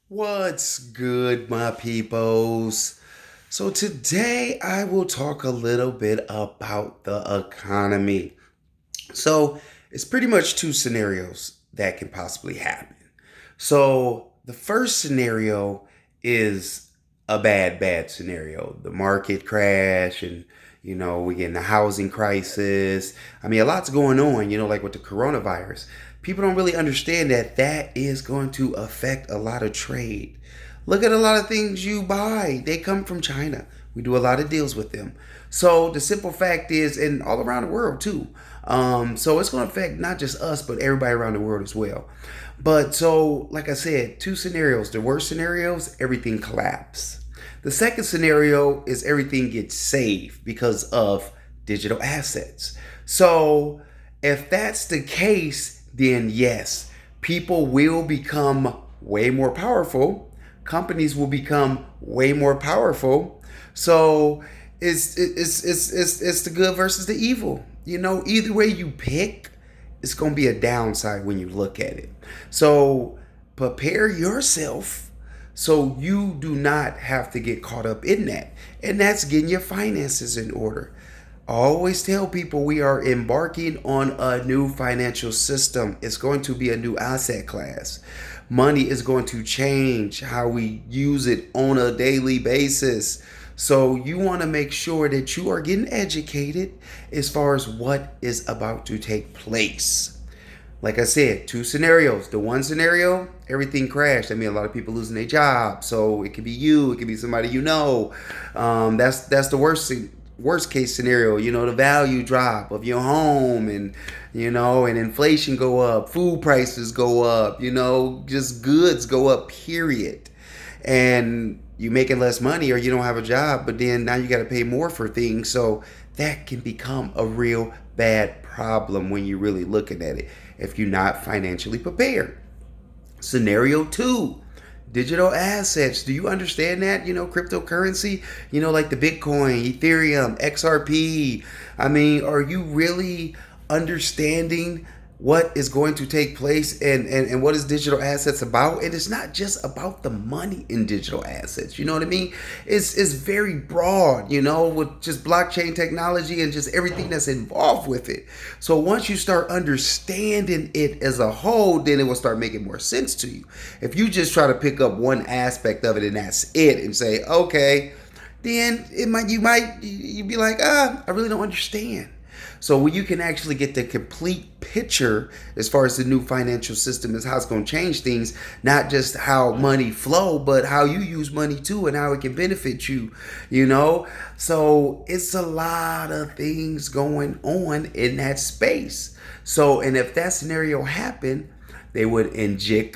What's good, my peoples? So, today I will talk a little bit about the economy. So, it's pretty much two scenarios that can possibly happen. So, the first scenario is a bad scenario. The market crash and we get in the housing crisis. I mean, a lot's going on, like with the coronavirus. People don't really understand that that is going to affect a lot of trade. Look at a lot of things you buy. They come from China. We do a lot of deals with them. So the simple fact is, and all around the world too. So it's going to affect not just us, but everybody around the world as well. But so, like I said, two scenarios. The worst scenarios, everything collapse. The second scenario is everything gets saved because of digital assets. So if that's the case, then yes, people will become way more powerful. Companies will become way more powerful. So it's the good versus the evil. Either way you pick, it's going to be a downside when you look at it. So prepare yourself so you do not have to get caught up in that. And that's getting your finances in order. I always tell people we are embarking on a new financial system. It's going to be a new asset class. Money is going to change how we use it on a daily basis. So you want to make sure that you are getting educated as far as what is about to take place. Like I said, two scenarios. The one scenario, everything crashed. I mean, a lot of people losing their job. So it could be you, it could be somebody you know. That's the worst case scenario. The value drop of your home, and inflation go up, food prices go up. Just goods go up. Period. And you making less money, or you don't have a job, but then now you got to pay more for things. So that can become a real bad problem when you're really looking at it if you're not financially prepared. Scenario two, digital assets. Do you understand that? Cryptocurrency, like the Bitcoin, Ethereum, XRP. I mean, are you really understanding what is going to take place and what is digital assets about? And it's not just about the money in digital assets. You know what I mean? It's very broad, with just blockchain technology and just everything that's involved with it. So once you start understanding it as a whole, then it will start making more sense to you. If you just try to pick up one aspect of it and that's it and say, okay, then you'd be like, I really don't understand. So when you can actually get the complete picture as far as the new financial system is how it's going to change things, not just how money flow, but how you use money too and how it can benefit you. So it's a lot of things going on in that space. So, and if that scenario happened, they would they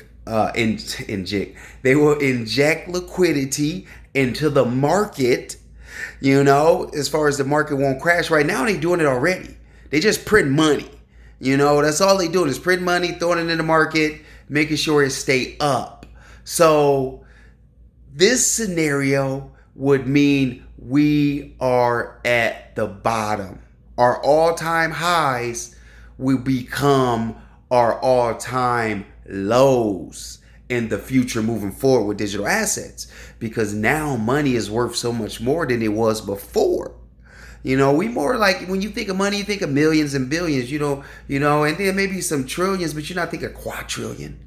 will inject liquidity into the market. As far as the market won't crash. Right now they doing it already. They just print money. That's all they doing is print money, throwing it in the market, making sure it stay up. So this scenario would mean we are at the bottom. Our all-time highs will become our all-time lows in the future moving forward with digital assets, because now money is worth so much more than it was before. We more like, when you think of money, you think of millions and billions, and then maybe some trillions, but you're not thinking quadrillion.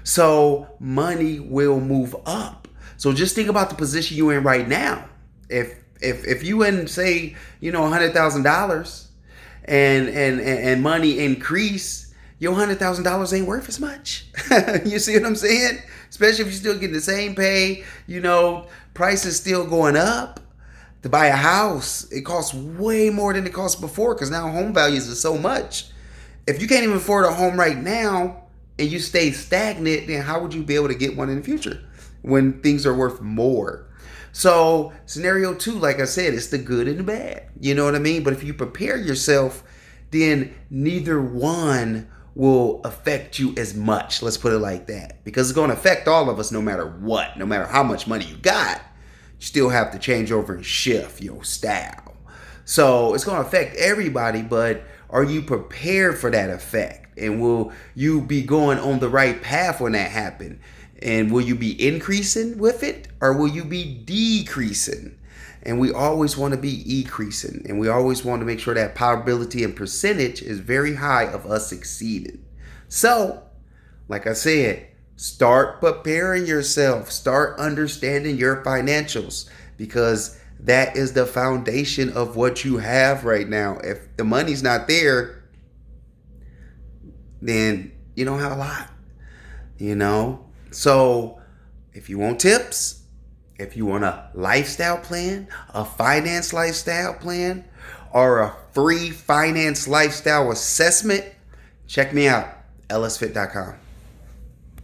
So money will move up. So just think about the position you're in right now. If you in, say, $100,000 and money increase, your $100,000 ain't worth as much. You see what I'm saying? Especially if you're still getting the same pay, prices still going up. To buy a house, it costs way more than it cost before because now home values are so much. If you can't even afford a home right now and you stay stagnant, then how would you be able to get one in the future when things are worth more? So scenario two, like I said, it's the good and the bad. You know what I mean? But if you prepare yourself, then neither one will affect you as much. Let's put it like that. Because it's going to affect all of us no matter what. No matter how much money you got, you still have to change over and shift your style. So it's going to affect everybody, but are you prepared for that effect? And will you be going on the right path when that happens? And will you be increasing with it or will you be decreasing? And we always want to be increasing. And we always want to make sure that probability and percentage is very high of us succeeding. So, like I said, start preparing yourself. Start understanding your financials because that is the foundation of what you have right now. If the money's not there, then you don't have a lot, So if you want tips, if you want a lifestyle plan, a finance lifestyle plan, or a free finance lifestyle assessment, check me out, ellisfit.com.